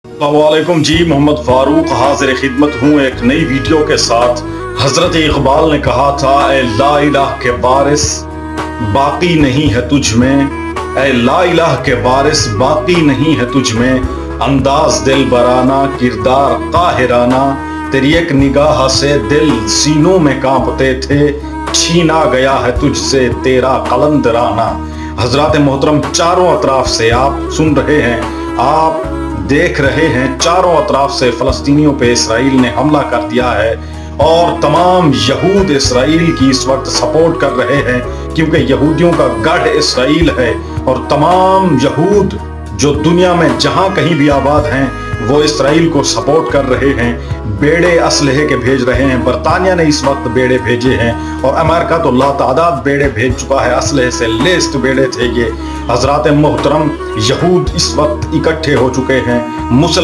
अस्सलामुअलैकुम जी, मोहम्मद फारूक हाजिर खिदमत हूँ एक नई वीडियो के साथ। हजरत इकबाल ने कहा था, ए ला इलाह के वारिस बाकी नहीं है तुझ में, ए ला इलाह के वारिस बाकी नहीं है तुझ में, अंदाज दिल बराना किरदार काहिराना, तेरी एक निगाह से दिल सीनों में कांपते थे, छीना गया है तुझसे तेरा कलंदराना। हजरात मोहतरम, चारों अतराफ से आप सुन रहे हैं, आप देख रहे हैं, चारों अतराफ से फलस्तीनियों पे इसराइल ने हमला कर दिया है और तमाम यहूद इसराइल की इस वक्त सपोर्ट कर रहे हैं, क्योंकि यहूदियों का गढ़ इसराइल है और तमाम यहूद जो दुनिया में जहां कहीं भी आबाद हैं वो इसराइल को सपोर्ट कर रहे हैं, बेड़े असलहे के भेज रहे हैं। बरतानिया ने इस वक्त बेड़े भेजे हैं और अमेरिका तो लातादाद बेड़े भेज चुका है, असलहे से लेस्ड बेड़े थे ये। हजरात मोहतरम, यहूद इस वक्त इकट्ठे हो चुके हैं, मुसलमान